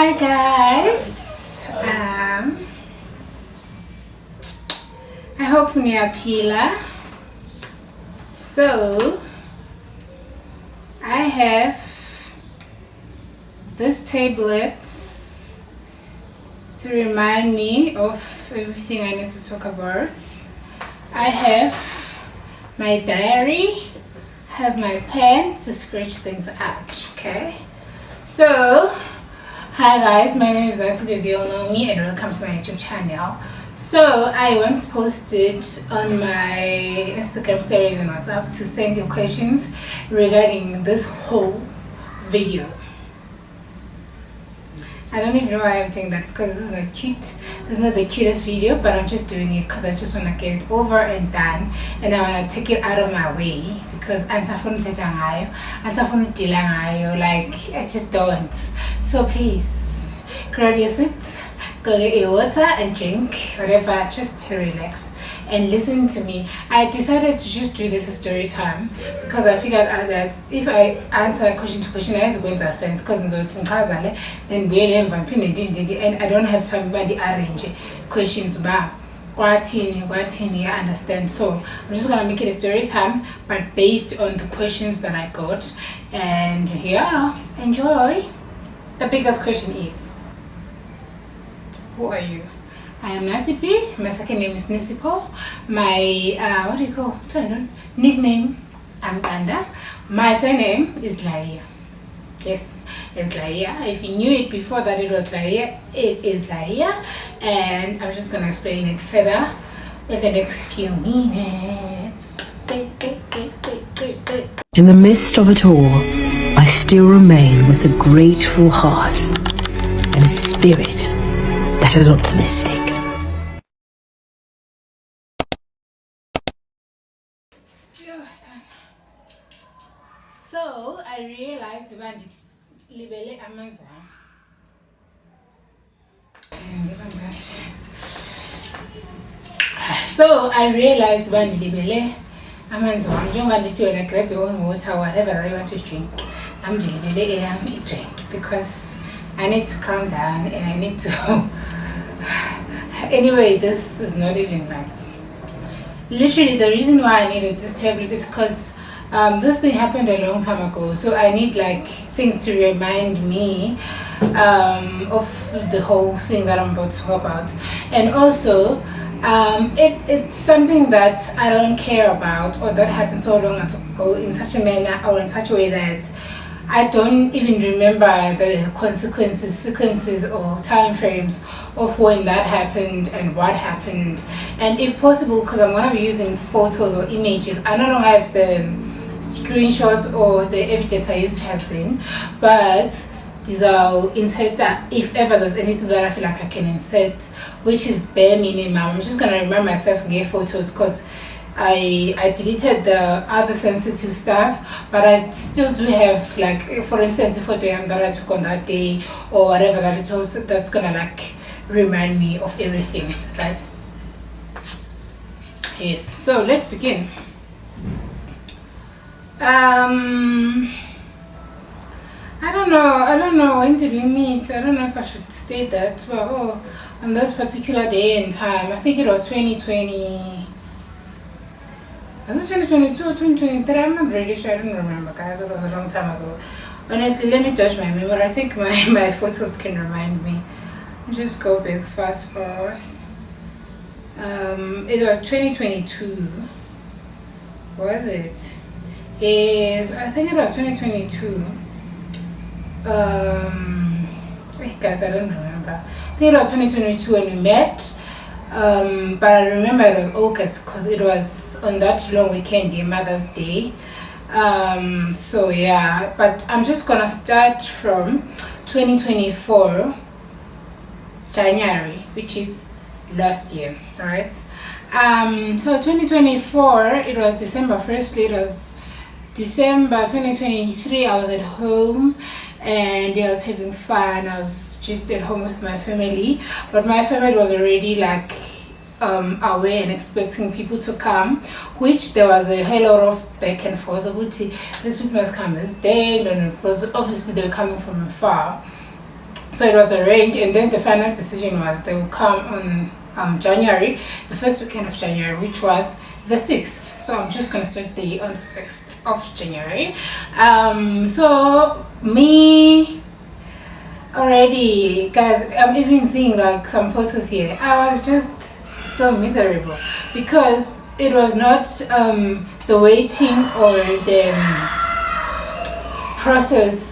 Hi guys, I hope Pila. So I have this tablet to remind me of everything I need to talk about. I have my diary, have my pen to scratch things out. Okay, so hi guys, my name is Nancy, as you all know me, and welcome to my YouTube channel. So I once posted on my Instagram stories and WhatsApp to send your questions regarding this whole video. I don't even know why I'm doing that, because this is not cute. This is not the cutest video, but I'm just doing it because I just want to get it over and done, and I want to take it out of my way, because like I just don't. So please grab your seat, go get your water and drink whatever, just to relax and listen to me. I decided to just do this a story time because I figured out that if I answer question to question, I have to go into sense, because then and I don't have time to arrange questions about what you understand. So I'm just gonna make it a story time, but based on the questions that I got. And yeah, enjoy. The biggest question is, who are you? I am Nasipi. My second name is Nisipo. My what do you call nickname? I'm Ganda. My surname is Laia. Yes, it's Laia. If you knew it before that it was Laia, it is Laia, and I'm just gonna explain it further in the next few minutes. In the midst of it all, I still remain with a grateful heart and a spirit that is optimistic. So I realized when libele amanzi njengoba ndithi wena grab your own water, whatever I want to drink, I'm ndilibele drink, because I need to calm down and I need to anyway, this is not even like literally the reason why I needed this tablet is because this thing happened a long time ago, so I need like things to remind me of the whole thing that I'm about to talk about. And also it's something that I don't care about, or that happened so long ago in such a manner or in such a way that I don't even remember the sequences or time frames of when that happened and what happened. And if possible, because I'm going to be using photos or images, I no longer have the screenshots or the evidence I used to have then, but these are insert that if ever there's anything that I feel like I can insert, which is bare minimum. I'm just going to remind myself and get photos, because I deleted the other sensitive stuff, but I still do have, like, for instance, a photo that I took on that day or whatever that it was, that's gonna like remind me of everything, right? Yes, so let's begin. I don't know when did we meet. I don't know if I should state that, but on this particular day and time, I think it was 2020. Was it 2022 or 2023? I'm not really sure. I don't remember, guys. It was a long time ago. Honestly, let me judge my memory. I think my photos can remind me. Just go back fast first. It was 2022. Was it? I think it was 2022. Guys, I don't remember. I think it was 2022 when we met. But I remember it was August, because it was on that long weekend, Mother's Day. So yeah, but I'm just gonna start from 2024 January, which is last year. All right. So 2024, it was December. Firstly, it was December 2023. I was at home and I was having fun. I was just at home with my family, but my family was already like aware and expecting people to come, which there was a hell lot of back and forth. These people must come this day, because obviously they were coming from afar. So it was arranged, and then the final decision was they would come on January, the first weekend of January, which was the 6th. So I'm just gonna start the on the 6th of January. So me already, guys, I'm even seeing like some photos here. I was just so miserable because it was not the waiting or the process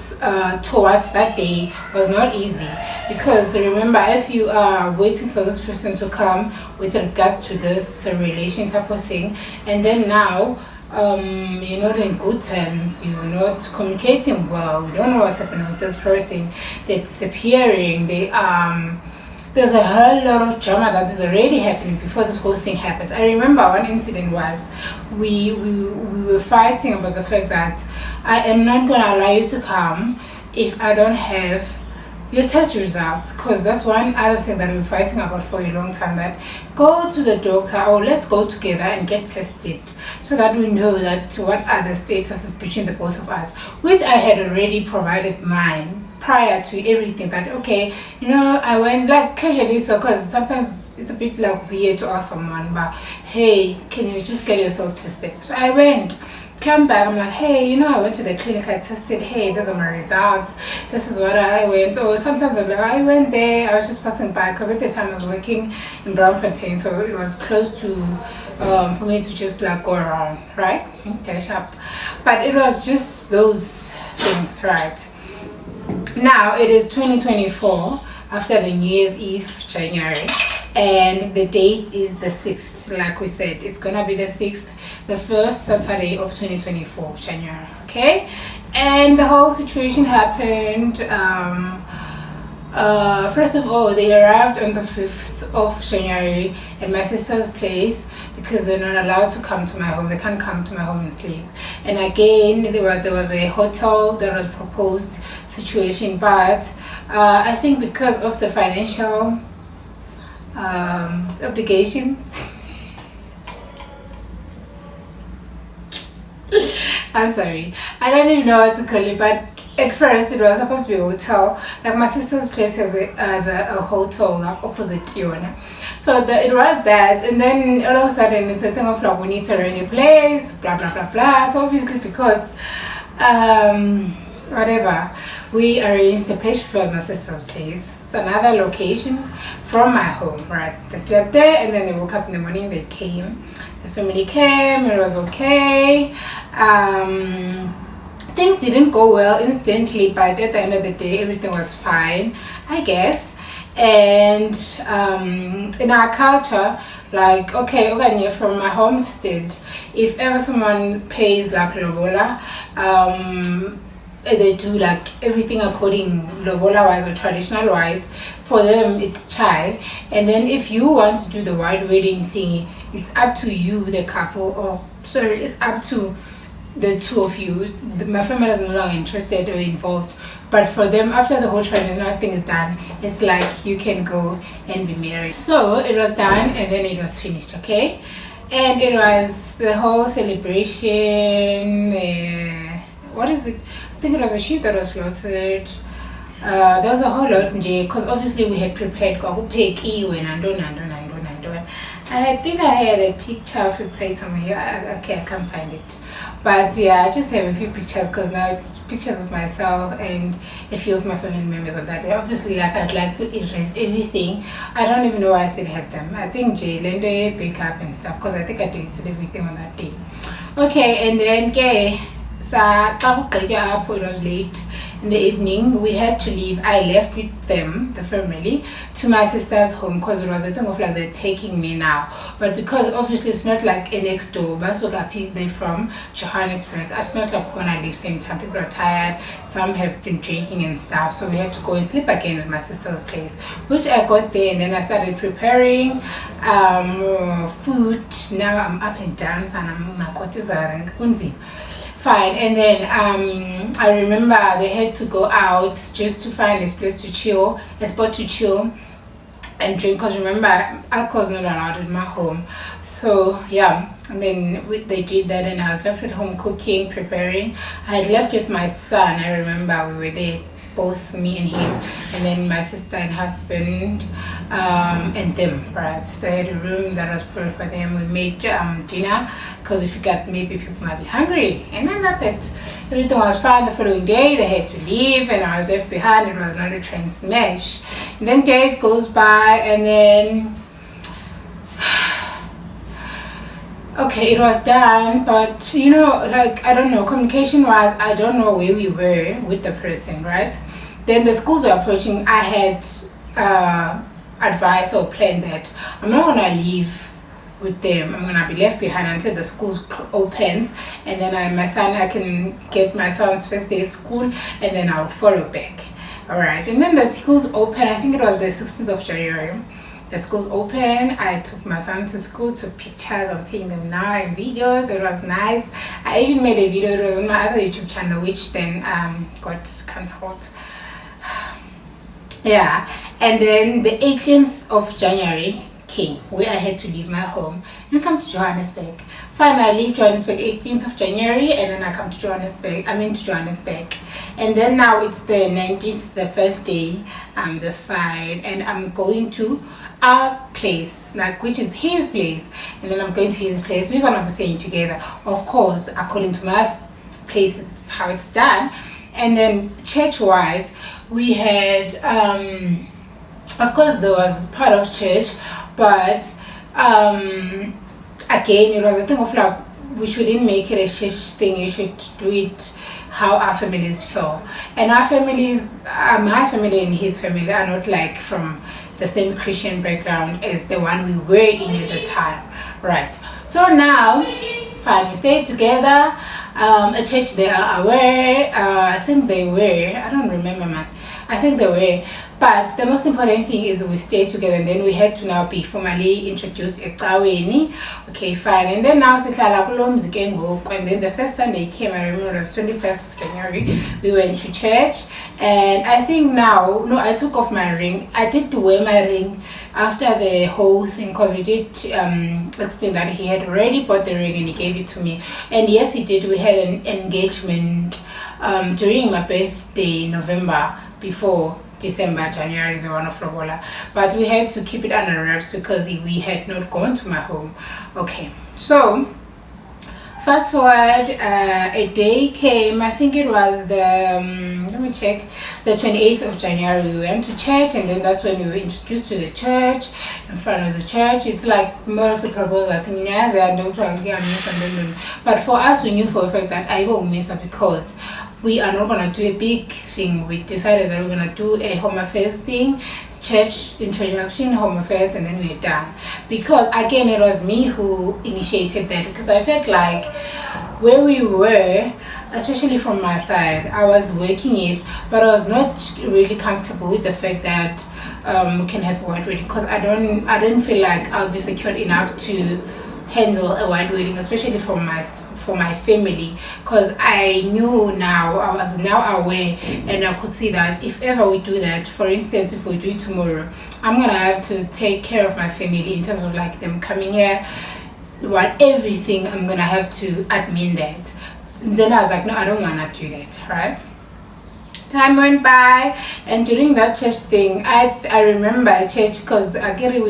towards that day was not easy, because remember, if you are waiting for this person to come with regards to this relation type of thing, and then now you're not in good terms, you're not communicating well, you don't know what's happening with this person, they're disappearing, there's a whole lot of drama that is already happening before this whole thing happens. I remember one incident was we were fighting about the fact that I am not going to allow you to come if I don't have your test results, because that's one other thing that we're fighting about for a long time, that go to the doctor or let's go together and get tested so that we know that what are the statuses between the both of us, which I had already provided mine prior to everything. That okay, I went like casually, so because sometimes it's a bit like weird to ask someone, but hey, can you just get yourself tested? So I went, came back, I'm like, hey, I went to the clinic, I tested, hey, these are my results, this is what I went. Or sometimes I'm like, I went there, I was just passing by, because at the time I was working in Brownfontein, so it was close to for me to just like go around, right? Okay, sharp. But it was just those things, right? Now it is 2024, after the New Year's Eve, January, and the date is the 6th. Like we said, it's gonna be the 6th, the first Saturday of 2024, January. Okay, and the whole situation happened. First of all, they arrived on the 5th of January at my sister's place, because they're not allowed to come to my home. They can't come to my home and sleep. And again, there was a hotel that was proposed situation, but I think because of the financial obligations, I'm sorry, I don't even know what to call it, but at first it was supposed to be a hotel. Like my sister's place has a hotel like opposite Tiona. So it was that, and then all of a sudden it's a thing of like, we need to rent a place, blah blah blah blah. So obviously, because whatever, we arranged a place, which was my sister's place. It's another location from my home, right? They slept there, and then they woke up in the morning, they came, the family came, it was okay. Things didn't go well instantly, but at the end of the day, everything was fine, I guess. And in our culture, like, okay, from my homestead, if ever someone pays like lobola, they do like everything according lobola wise or traditional wise. For them, it's chai, and then if you want to do the white wedding thing, it's up to you, the couple, or sorry, it's up to the two of you. My family is no longer interested or involved, but for them, after the whole traditional thing is done, it's like you can go and be married. So it was done, and then it was finished, okay? And it was the whole celebration. What is it? I think it was a sheep that was slaughtered. There was a whole lot, because obviously we had prepared I think I had a picture prepared somewhere here. Okay, I can't find it, but yeah, I just have a few pictures, because now it's pictures of myself and a few of my family members on that day. Obviously, like, I'd like to erase everything. I don't even know why I still have them. I think Jay Lende pick up and stuff, because I think I deleted everything on that day. Okay, and then it was late in the evening. We had to leave. I left with them, the family, to my sister's home, because it was a thing of like, they're taking me now. But because obviously it's not like a next door, they're from Johannesburg, it's not like we're gonna leave same time. People are tired, some have been drinking and stuff, so we had to go and sleep again at my sister's place, which I got there, and then I started preparing food. Now I'm up and down, and I'm fine. And then I remember they had to go out just to find a place to chill, a spot to chill and drink, because remember, alcohol is not allowed in my home. So yeah, and then they did that, and I was left at home cooking, preparing. I had left with my son. I remember we were there both me and him, and then my sister and husband, and them, right? They had a room that was prepared for them. We made dinner because we figured maybe people might be hungry, and then that's it. Everything was fine. The following day they had to leave and I was left behind. It was not a train smash. And then days goes by, and then okay, it was done, but you know, like, I don't know, communication wise, I don't know where we were with the person, right? Then the schools were approaching. I had advice or planned that I'm not gonna leave with them. I'm gonna be left behind until the schools opens, and then I can get my son's first day of school, and then I'll follow back. All right, and then the schools open. I think it was the 16th of January. The schools open. I took my son to school, took pictures. I'm seeing them now in videos. It was nice. I even made a video. It was on my other YouTube channel, which then got cancelled. Yeah, and then the 18th of January came, where I had to leave my home and come to Johannesburg. Finally, I leave Johannesburg 18th of January, and then I come to Johannesburg. And then now it's the 19th, the first day, the side, and I'm going to our place, like, which is his place, and then I'm going to his place. We're gonna be staying together, of course, according to my place. It's how it's done. And then church-wise, we had, of course, there was part of church, but again, it was a thing of like, we shouldn't make it a church thing. You should do it how our families feel. And our families, my family and his family, are not like from the same Christian background as the one we were in at the time, right? So now, fine, we stayed together. A church they are aware. I think they were. I don't remember, man. I think they were. But the most important thing is we stayed together, and then we had to now be formally introduced at Kaweni. Okay, fine. And then now, and then the first Sunday came, I remember it was 21st of January, we went to church. And I think now, no, I took off my ring. I did wear my ring after the whole thing, because he did explain that he had already bought the ring and he gave it to me. And yes, he did. We had an engagement during my birthday, November, before December, January, the one of Lobola. But we had to keep it under wraps because we had not gone to my home. Okay, so fast forward, a day came. I think it was the let me check, the 28th of January. We went to church, and then that's when we were introduced to the church. In front of the church, it's like more of a proposal. I think but for us, we knew for a fact that I go miss her, because we are not gonna do a big thing. We decided that we're gonna do a Home Affairs thing, church introduction, Home Affairs, and then we're done. Because again, it was me who initiated that, because I felt like where we were, especially from my side, I was working but I was not really comfortable with the fact that we can have a white wedding, because I didn't feel like I'll be secured enough to handle a white wedding, especially for my family, because I knew now, I was now aware, and I could see that if ever we do that, for instance, if we do it tomorrow, I'm gonna have to take care of my family in terms of like them coming here, everything. I'm gonna have to admin that. And then I was like, no, I don't wanna do that, right? Time went by, and during that church thing, I remember a church, because again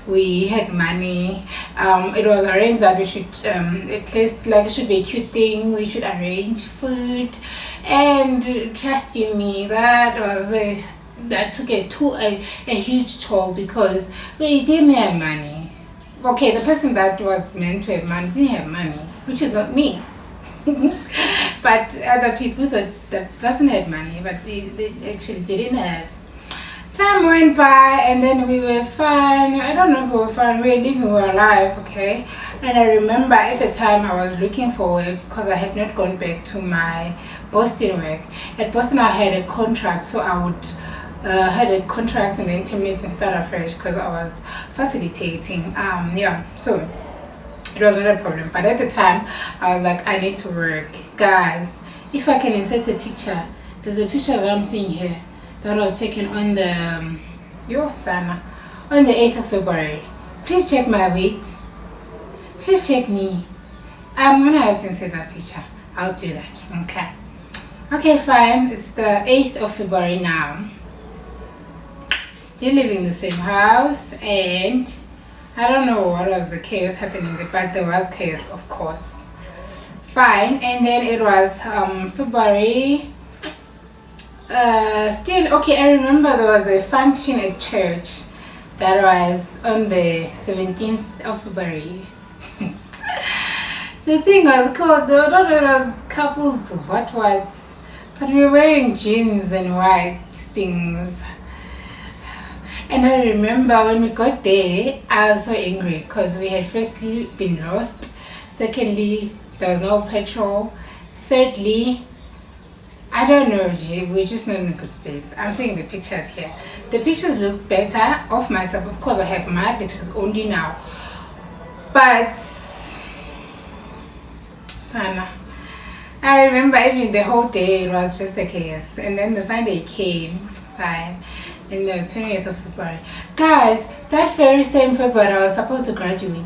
we had money. It was arranged that we should at least, like, it should be a cute thing. We should arrange food, and trust in me, that took a huge toll, because we didn't have money. Okay, the person that was meant to have money didn't have money, which is not me. But other people thought the person had money, but they actually didn't have. Time went by, and then we were fine. I don't know if we were fine. We were living, we were alive, okay? And I remember at the time I was looking for work, because I had not gone back to my Boston work. At Boston I had a contract, so I would had a contract and then terminate and start afresh, because I was facilitating. So it was not a problem. But at the time I was like, I need to work. Guys, if I can insert a picture, there's a picture that I'm seeing here that was taken on the on the 8th of February. Please check my weight. Please check me. I'm gonna have to insert that picture. I'll do that. Okay. Okay, fine. It's the 8th of February now. Still living in the same house, and I don't know what was the chaos happening there, but there was chaos, of course. Fine. And then it was February. Still okay. I remember there was a function at church that was on the 17th of February. The thing was called, it was couples what, but we were wearing jeans and white things. And I remember when we got there, I was so angry because we had firstly been lost. Secondly, there was no petrol. Thirdly, I don't know, we're just not in a good space. I'm seeing the pictures here. The pictures look better of myself. Of course, I have my pictures only now. But, Sana, I remember even the whole day it was just a chaos. And then the Sunday came, fine. And the 20th of February. Guys, that very same February I was supposed to graduate.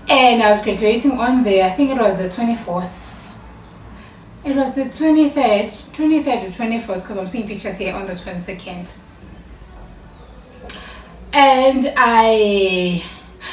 And I was graduating on the, I think it was the 24th. It was the 23rd to 24th, because I'm seeing pictures here on the 22nd. And I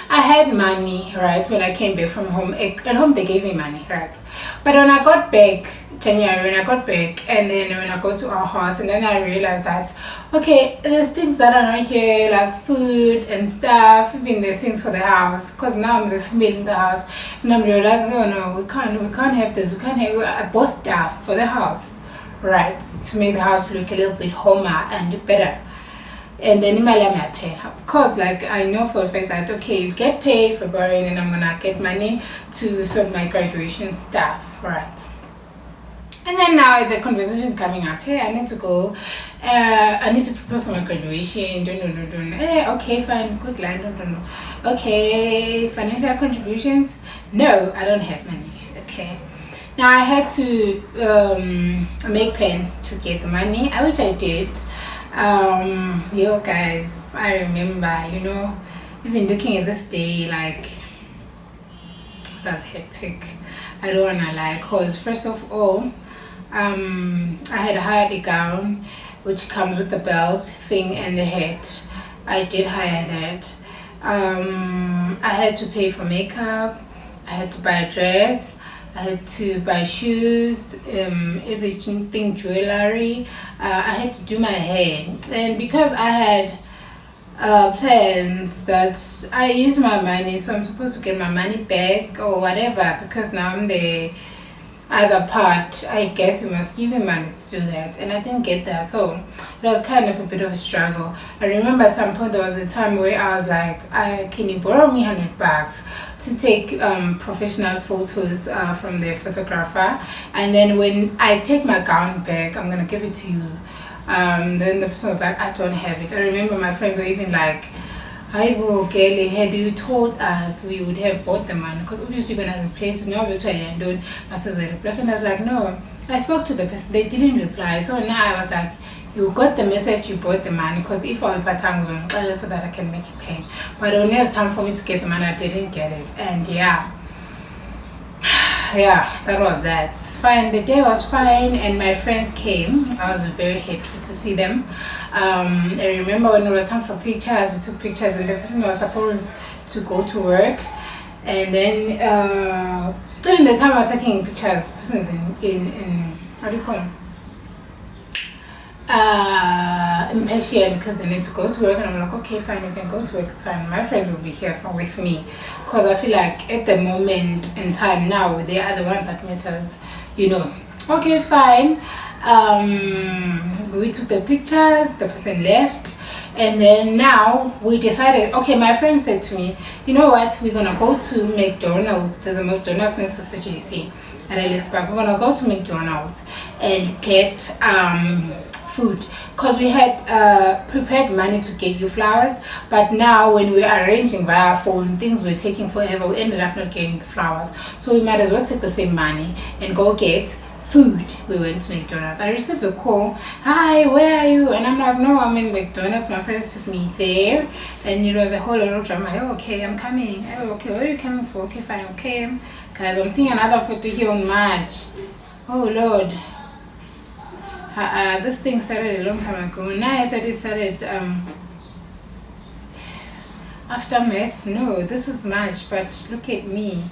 had money, right, when I came back from home. At home they gave me money, right? But when I got back, January, when I got back, and then when I go to our house, and then I realized that, okay, there's things that are not here, like food and stuff, even the things for the house, because now I'm the female in the house, and I'm realizing, oh no, we can't have this, I bought stuff for the house, right, to make the house look a little bit homer and better. And then I pay. Of course, like I know for a fact that okay, you get paid for February, and then I'm gonna get money to sort my graduation stuff, right? And then now the conversation is coming up. Hey, I need to go. I need to prepare for my graduation. Don't. Hey, okay, fine, good line. Don't. Okay, financial contributions. No, I don't have money. Okay. Now I had to make plans to get the money, which I did. Yo guys, I remember, you know, even looking at this day, like it was hectic. I don't wanna lie, cause first of all, I had hired a gown which comes with the bells thing and the hat. I did hire that. I had to pay for makeup. I had to buy a dress. I had to buy shoes, everything, jewelry. I had to do my hair, and because I had plans that I use my money, so I'm supposed to get my money back or whatever, because now I'm the other part, I guess you must give me money to do that, and I didn't get that, so it was kind of a bit of a struggle. I remember at some point there was a time where I was like, can you borrow me $100 to take professional photos from the photographer, and then when I take my gown back, I'm gonna give it to you. Then the person was like, I don't have it. I remember my friends were even like, Aibo Kelly, had you told us, we would have bought the money, because obviously you're gonna replace it. No, but I don't. I said replace, and I was like, no. I spoke to the person, they didn't reply. So now I was like, you got the message, you bought the money, because if I was on so that I can make it pay. But only had time for me to get the money, I didn't get it, and yeah, that was that. Fine, the day was fine, and my friends came. I was very happy to see them. I remember when it was time for pictures, we took pictures, and the person was supposed to go to work, and then during the time I was taking pictures, the person's in how do you call them? Impatient, because they need to go to work, and I'm like, okay, fine, you can go to work, it's fine. My friends will be here with me, because I feel like at the moment in time now, they are the ones that matters, you know. Okay, fine. We took the pictures, the person left, and then now we decided, okay, my friend said to me, you know what, we're gonna go to McDonald's. There's a McDonald's next to CJC at Ellis Park. We're gonna go to McDonald's and get food, because we had prepared money to get you flowers, but now when we are arranging via phone, things were taking forever. We ended up not getting the flowers, so we might as well take the same money and go get food. We went to McDonald's. I received a call, hi, where are you? And I'm like, no, I'm in McDonald's. My friends took me there, and it was a whole lot of drama. Oh, okay, I'm coming. Oh, okay, where are you coming for? Okay, fine, okay, guys, I'm seeing another photo here on March. Oh Lord, This thing started a long time ago. Now I thought it started after math. No, this is March, but look at me.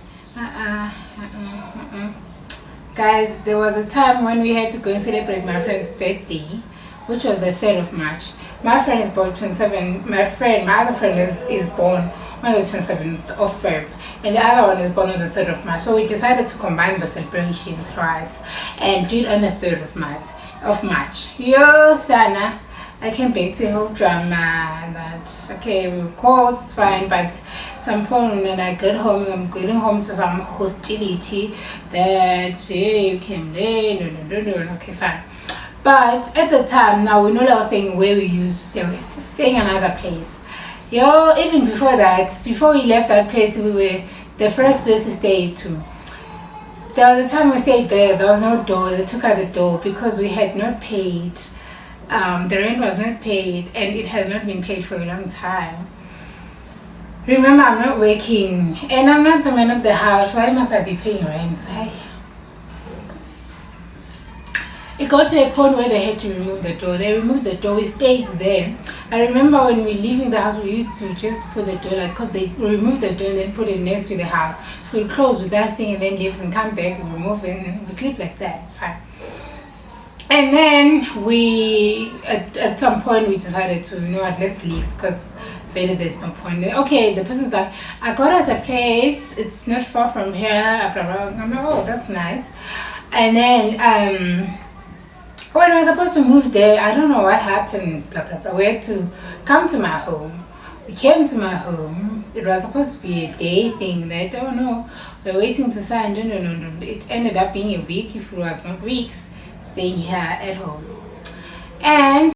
Guys, there was a time when we had to go and celebrate my friend's birthday, which was the 3rd of March. My friend is born 27. My other friend is born on the 27th of Feb, and the other one is born on the 3rd of March. So we decided to combine the celebrations, right, and do it on the 3rd of March. Yo, Sana, I came back to a whole drama that, okay, we called, it's fine, but at some point when I get home, I'm getting home to some hostility that, hey, you came late, no, okay, fine. But at the time, now we know that I was saying where we used to stay, we're staying another place. Yo, even before that, before we left that place, we were the first place we stayed to. There was a time we stayed there was no door. They took out the door because we had not paid. The rent was not paid, and it has not been paid for a long time. Remember, I'm not working, and I'm not the man of the house. Why must I be paying rent? It got to a point where they had to remove the door. They removed the door. We stayed there. I remember when we were leaving the house, we used to just put the door, like, because they removed the door and then put it next to the house. So we close with that thing and then leave and come back and remove it, and we sleep like that. Fine. And then we, at some point, we decided to, you know what, let's leave, because really there's no point. Okay, the person's like, I got us a place. It's not far from here. Blah, blah. I'm like, oh, that's nice. And then, when I was supposed to move there, I don't know what happened, blah, blah, blah. We had to come to my home. We came to my home. It was supposed to be a day thing. That, oh no, we're waiting to sign. No. It ended up being a week, if it was not weeks, staying here at home. And